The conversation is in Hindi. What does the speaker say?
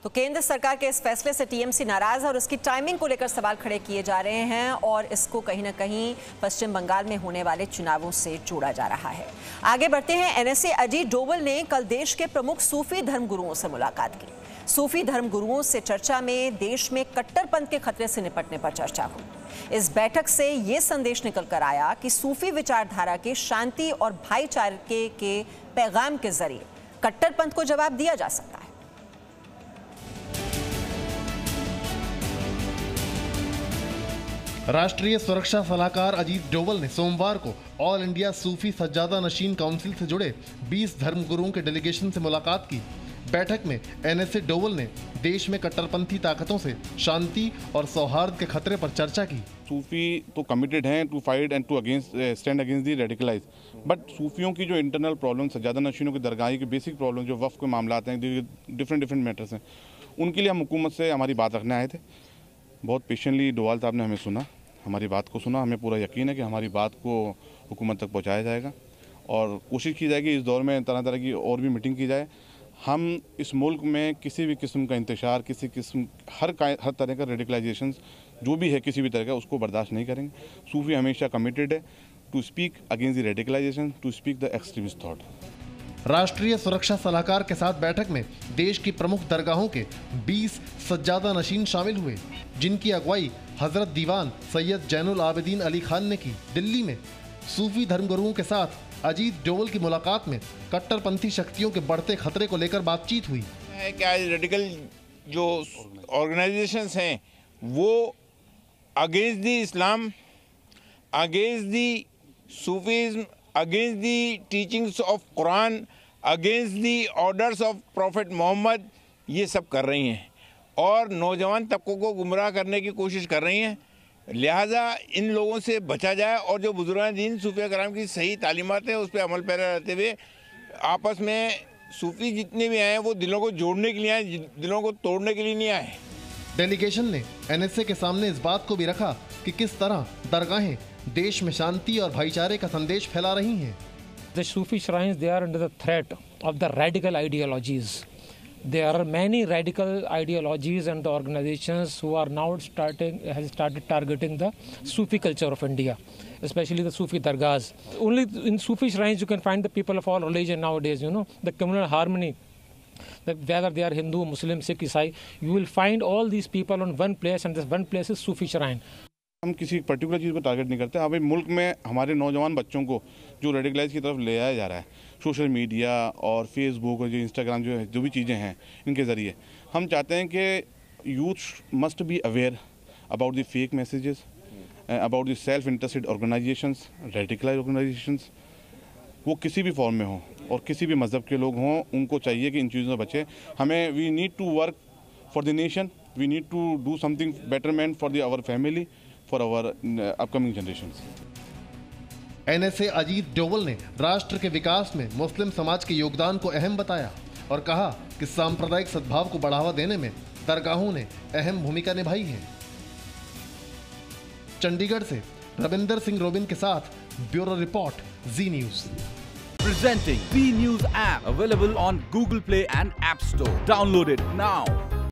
तो केंद्र सरकार के इस फैसले से टीएमसी नाराज है और उसकी टाइमिंग को लेकर सवाल खड़े किए जा रहे हैं और इसको कहीं ना कहीं पश्चिम बंगाल में होने वाले चुनावों से जोड़ा जा रहा है। आगे बढ़ते हैं। एनएसए अजीत डोवल ने कल देश के प्रमुख सूफी धर्मगुरुओं से मुलाकात की। सूफी धर्मगुरुओं से चर्चा में देश में कट्टरपंथ के खतरे से निपटने पर चर्चा हुई। इस बैठक से ये संदेश निकल कर आया कि सूफी विचारधारा के शांति और भाईचारे के पैगाम के जरिए कट्टरपंथ को जवाब दिया जा सकता है। राष्ट्रीय सुरक्षा सलाहकार अजीत डोवल ने सोमवार को ऑल इंडिया सूफी सज्जादा नशीन काउंसिल से जुड़े 20 धर्मगुरुओं के डेलीगेशन से मुलाकात की। बैठक में एनएसए डोवल ने देश में कट्टरपंथी ताकतों से शांति और सौहार्द के खतरे पर चर्चा की। सूफी तो कमिटेड हैं to fight and to stand against the radicalize, but सूफियों की जो इंटरनल प्रॉब्लम सज्जादा नशीनों की दरगाही की बेसिक प्रॉब्लम जो वफ़ के मामला हैं, डिफरेंट मैटर्स हैं, उनके लिए हम हुकूमत से हमारी बात रखने आए थे। बहुत पेशेंटली डोवाल साहब ने हमें सुना, हमारी बात को सुना। हमें पूरा यकीन है कि हमारी बात को हुकूमत तक पहुंचाया जाएगा और कोशिश की जाएगी इस दौर में तरह तरह की और भी मीटिंग की जाए। हम इस मुल्क में किसी भी किस्म का इंतशार, किसी किस्म हर तरह का रेडिकलाइजेशन जो भी है किसी भी तरह का, उसको बर्दाश्त नहीं करेंगे। सूफी हमेशा कमिटेड है to speak against the radicalisation, to speak the extremist thought. राष्ट्रीय सुरक्षा सलाहकार के साथ बैठक में देश की प्रमुख दरगाहों के 20 सज्जादा नशीन शामिल हुए, जिनकी अगुवाई हजरत दीवान सैयद जैनुल आबिदीन अली खान ने की। दिल्ली में सूफी धर्मगुरुओं के साथ अजीत डोवल की मुलाकात में कट्टरपंथी शक्तियों के बढ़ते खतरे को लेकर बातचीत हुई। क्या रेडिकल जो ऑर्गेनाइजेशंस हैं वो against the Islam, against the Sufism, against the teachings of Quran, against the orders of prophet Muhammad, ये सब कर रही हैं और नौजवान तबकों को गुमराह करने की कोशिश कर रही हैं। लिहाजा इन लोगों से बचा जाए और जो बुजुर्गान दीन सूफिया कराम की सही तालीमात है उस पर अमल पैरा रहते हुए आपस में सूफी जितने भी आए हैं वो दिलों को जोड़ने के लिए आए, दिलों को तोड़ने के लिए नहीं आए। डेलीगेशन ने एनएसए के सामने इस बात को भी रखा कि किस तरह दरगाहें देश में शांति और भाईचारे का संदेश फैला रही हैं। The Sufi shrines, they are under the threat of the radical ideologies. There are many radical ideologies and the organizations who are now started targeting the Sufi culture of India, especially the Sufi dargahs. Only in Sufi shrines you can find the people of all religion nowadays, the communal harmony. Whether they are Hindu, Muslim, Sikh, Isai, you will find all these people on one place and this one place is Sufi shrine. हम किसी पर्टिकुलर चीज़ को टारगेट नहीं करते। अभी मुल्क में हमारे नौजवान बच्चों को जो रेडिकलाइज की तरफ ले आया जा रहा है सोशल मीडिया और फेसबुक और जो इंस्टाग्राम जो भी चीज़ें हैं इनके ज़रिए, हम चाहते हैं कि youth must be aware about the fake messages, about the self interested organisations, radicalise organisations, वो किसी भी फॉर्म में हों और किसी भी मज़हब के लोग हों, उनको चाहिए कि इन चीज़ों से बचें। हमें we need to work for the nation, we need to do something betterment for our family, for our upcoming generations. NSA Ajit Doval ने राष्ट्र के विकास में मुस्लिम समाज के योगदान को अहम बताया और कहा कि सांप्रदायिक सद्भाव को बढ़ावा देने में दरगाहों ने अहम भूमिका निभाई है। चंडीगढ़ से रविंदर सिंह रोबिन के साथ bureau report, ji news. Presenting Z News app, available on Google Play and App Store. Download it now.